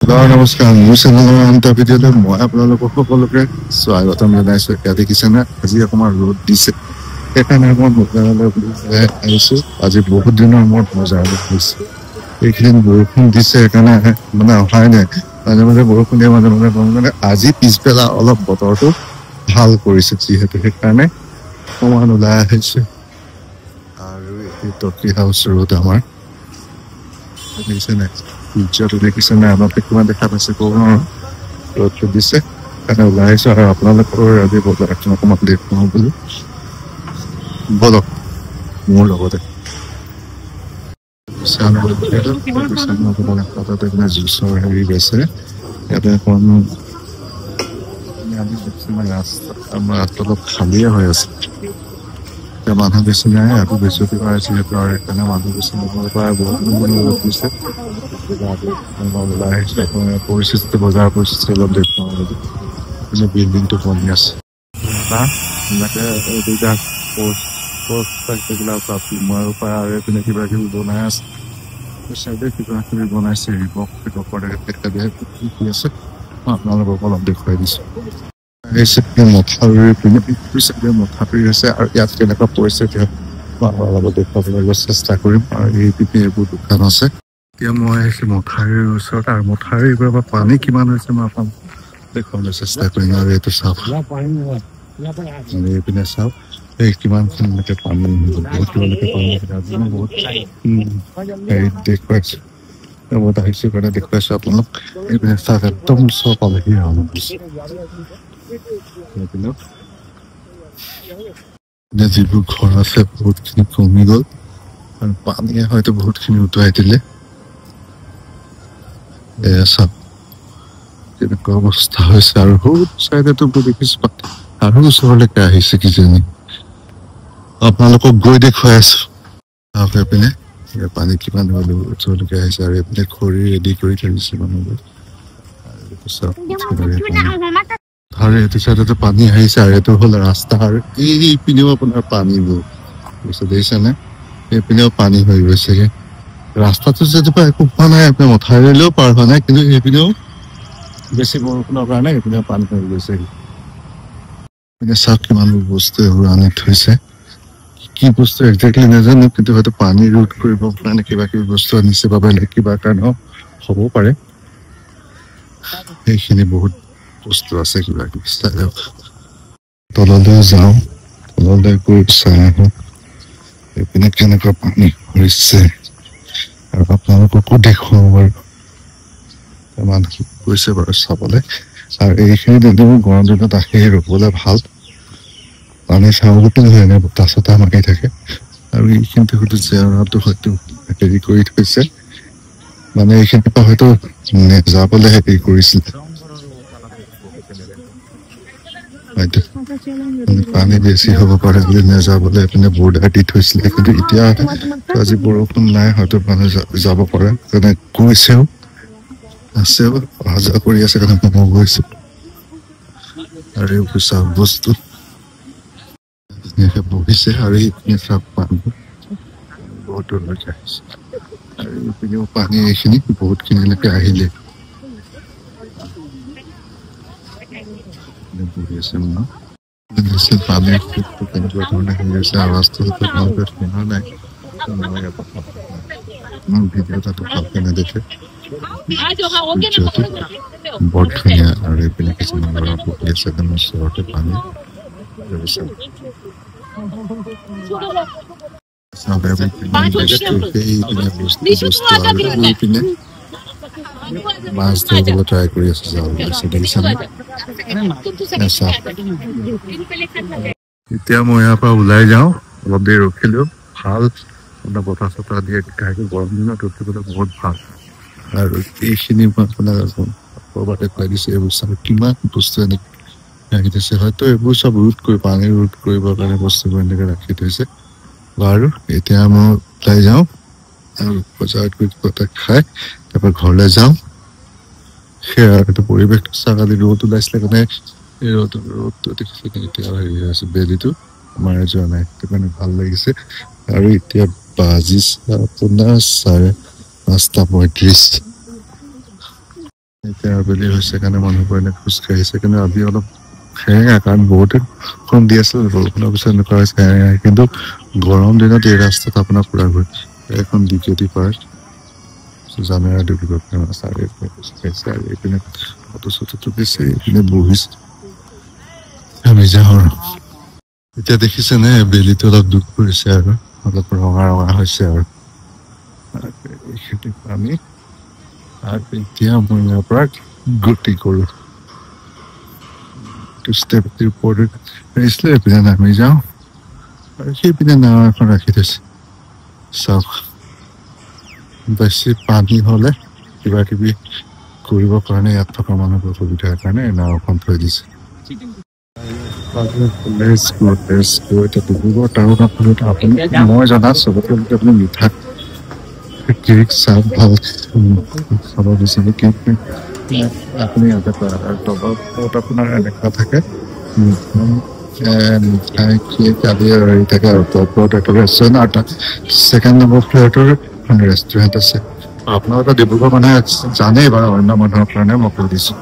নমস্কাৰ মোৰ চেনেলৰ আনটা ভিডিঅ'লৈ মই আপোনালোকক সকলোকে স্বাগতম জনাইছো। এতিয়া দেখিছেনে আজি অকণমান ৰ'দ দিছে, সেইকাৰণে মই বজাৰলৈ আহিছো। আজি বহুত দিনৰ মূৰত বজাৰলৈ আহিছো। এইকেইদিন বৰষুণ দিছে সেইকাৰণে মানে অহাই নাই, মাজে মাজে বৰষুণ দিয়ে মাজে মাজে মানে আজি পিছবেলা অলপ বতৰটো ভাল কৰিছে, যিহেতু সেইকাৰণে অকণমান ওলাই আহিছো। আৰু এই টকি হাউচ ৰোড আমাৰ দেখিছে নাই, সূৰ্যটো দেখিছে নাই, আপোনালোকে কিমান দেখা পাইছে ক'ব নোৱাৰো। ৰ'দটো দিছে সেইকাৰণে ওলাই আহিছো আৰু আপোনালোকৰ আজি বজাৰখন অকণমান দেখুৱাওঁ বুলি বলক মোৰ লগতে। জুচৰ হেৰি গৈছে ইয়াতে এখন ৰাস্তা অলপ খালীয়ে হৈ আছে, এতিয়া মানুহ বেছি নাই। আকৌ বৃহস্পতিবাৰ যিহেতু আৰু সেইকাৰণে মানুহ বেছি নগৰ পৰা বহুত ৰ'দ দিছে। ওলাই আহিছো পৰিস্থিতি, বজাৰ পৰিস্থিতি অলপ দেখুৱাওঁ বুলি। বিল্ডিংটো বনি আছে আৰু এইপিনে কিবা কিবি বনাই আছে, চাইডে কিবা কিবি বনাইছে আছে, আপোনালোকক অলপ দেখুৱাই দিছো। মথাউৰিৰ পিনে মথাউৰি আছে আৰু ইয়াত কেনেকুৱা পৰিস্থিতি লগত দেখুৱাবলৈ চেষ্টা কৰিম। আৰু এই পিনে এইবোৰ দোকান আছে। এতিয়া মই আহিছো মথাউৰিৰ ওচৰত আৰু মথাউৰিৰ পৰা পানী কিমান হৈছে মই আপোনাক দেখুৱাবলৈ চেষ্টা কৰিম। আৰু এইটো চাওক, এইপিনে চাওক কিমানখিনিলৈকে পানী হেৰিত দেখুৱাইছো, মই আহিছো কাৰণে দেখুৱাইছো আপোনালোক। এইপিনে চাওক একদম চব পালেহি যিবোৰ ঘৰ আছে বহুতখিনি কমি গ'ল আৰু পানীয়ে হয়তো বহুতখিনি উটুৱাই দিলে। এয়া চাওক কেনেকুৱা অৱস্থা হৈছে। আৰু বহুত চাইডেতো দেখিছো আৰু ওচৰলৈকে আহিছে কিজানি, আপোনালোকক গৈ দেখুৱাই আছো। এইপিনে পানী কিমান ওচৰলৈকে আহিছে আৰু এইপিনে খৰি ৰেডি কৰি থৈ দিছে মানুহবোৰ। আৰু এইটো চাইডতো পানী আহিছে আৰু এইটো হ'ল ৰাস্তা, আৰু এইপিনেও আপোনাৰ পানীবোৰ দেখিছেনে, এইপিনেও পানী হৈ গৈছেগে। ৰাস্তাটো যেনিবা একো হোৱা নাই, আপোনাৰ মথাউৰিলৈও পাৰ হোৱা নাই, কিন্তু এইপিনেও বেছি বৰষুণৰ কাৰণে এইপিনেও পানী হৈ গৈছেগে। এপিনে চাওক কিমানবোৰ বস্তু এইবোৰ আনি থৈছে, কি বস্তু একজেক্টলি নাজানো, কিন্তু হয়তো পানী ৰোধ কৰিবৰ কাৰণে কিবা কিবি বস্তু আনিছে বা বেলেগ কিবা কাৰণেও হ'ব পাৰে। সেইখিনি বহুত বস্তু আছে কিবা কিবি। তললৈ যাওঁ, তললৈ গৈ চাই আহোঁ এইপিনে কেনেকুৱা পানী হৈছে আৰু আপোনালোককো দেখুৱাওঁ বাৰু। মানুহ গৈছে বাৰু চাবলৈ। আৰু এইখিনি দিনটো গৰম দিনত আহি ৰ'বলৈ ভাল, পানী চাবলৈতো এনে বতাহ চতাহ মাৰি থাকে। আৰু এইখিনিতে হয়তো জেওৰাটো হয়তো হেৰি কৰি থৈছে, মানে এইখিনিৰ পৰা হয়তো যাবলৈ হেৰি কৰিছিলে হয়তো, পানী বেছি হ'ব পাৰে বুলি নেযাবলৈ এইপিনে বৰ্ডাৰ দি থৈছিলে। কিন্তু এতিয়া আজি বৰষুণ নাই, হয়তো মানুহ যাব পাৰে যেনে গৈছেও আছেও, অহা যোৱা কৰি আছে কাৰণে মই গৈছো। আৰু এইবোৰ চাওক বস্তু বহিছে, আৰু এইপিনে চাওক পানী বহুত দূৰলৈকে আহিছে, আৰু এইপিনেও পানী এইখিনি বহুতখিনিলৈকে আহিলে বহি আছে মানুহ। পানীৰ কেনেকুৱা ধৰণে হেৰি হৈছে, আৱাজটো আপোনালোকে শুনা নাই, ভিডিঅ' তাতো ভালকে নেদেখে। বৰ ধুনীয়া। আৰু এইপিনে কিছুমান ল'ৰা বহি আছে ওচৰতে পানী। মাছ ধৰিবলৈ ট্ৰাই কৰি আছে, এতিয়া মই ইয়াৰ পৰা ওলাই যাওঁ, অলপ দেৰি ৰখিলো, ভাল বতাহ চতাহ দিয়ে, গৰম দিনত ৰখিবলৈ বহুত ভাল। আৰু এইখিনি মই আপোনাক দেখুৱাই দিছো, এইবোৰ চাব কিমান বস্তু এনেকে ৰাখি থৈছে, হয়তো এইবোৰ চব পানী ৰোধ কৰিবৰ কাৰণে বস্তুবোৰ এনেকে ৰাখি থৈছে বাৰু। এতিয়া মই ওলাই যাওঁ আৰু বজাৰত গৈ কিবা খাই তাৰপৰা ঘৰলৈ যাওঁ। সেয়া এইটো পৰিৱেশটো চাওক, আজি ৰ'দ ওলাইছিলে কাৰণে এই ৰ'দটো দেখিছে এতিয়া হেৰি হৈ আছে, বেলিটো মাৰি যোৱা নাই, সেইটো কাৰণে ভাল লাগিছে। আৰু এতিয়া বাজিছে আপোনাৰ 5:35। এতিয়া আবেলি হৈছে কাৰণে মানুহবোৰ এনে খোজকাঢ়িছে, কিন্তু আজি অলপ সেৰেঙা, কাৰণ বহুতে বৰষুণ দি আছিল, বৰষুণৰ পিছত এনেকুৱা হৈছে সেৰেঙা। কিন্তু গৰম দিনত এই ৰাস্তাত আপোনাৰ পুৰা ঘূৰি এখন ডিকেটি পাৰ্ক জানুৱাৰী ডিব্ৰুগড় চাৰিওফালে খোজকাঢ়িছে আৰু এইপিনে ফটো চটো তুলিছে, এইপিনে বহিছে। আমি যাওঁ আৰু এতিয়া দেখিছে নে বেলিটো অলপ দুখ কৰিছে আৰু অলপ ৰঙা ৰঙা হৈছে আৰু এইখিনি আমি আৰু এতিয়া মই ইয়াৰ পৰা গতি কৰো ষ্টেপ ওপৰত আহিছিলে, এইপিনে নামি যাওঁ আৰু সেইপিনে নাও এখন ৰাখি থৈছে। চাওক, বেছি পানী হলে কিবা কিবি কৰিব কাৰণে ইয়াত থকা মানুহৰ সুবিধাৰ কাৰণে নাওখন থৈ দিছে। ডিব্ৰুগড় টাউনত আপুনি মই জনাত চবতকে আপুনি মিঠা কেক চাহ ভাল খাব বিচাৰে কেক আপুনি ইয়াতে পায় আৰু তলত আপোনাৰ এনেকুৱা থাকে মিঠাই কেক আদি হেৰি থাকে আৰু ওপৰত এটা ৰেষ্টুৰেণ্ট আৰু তাত ছেকেণ্ড নম্বৰ ফ্ল'ৰটোৰ এখন ৰেষ্টুৰেণ্ট আছে। আপোনালোকে ডিব্ৰুগড় মানুহে জানেই বাৰু, অন্য মানুহৰ কাৰণে মই কৈ দিছোঁ।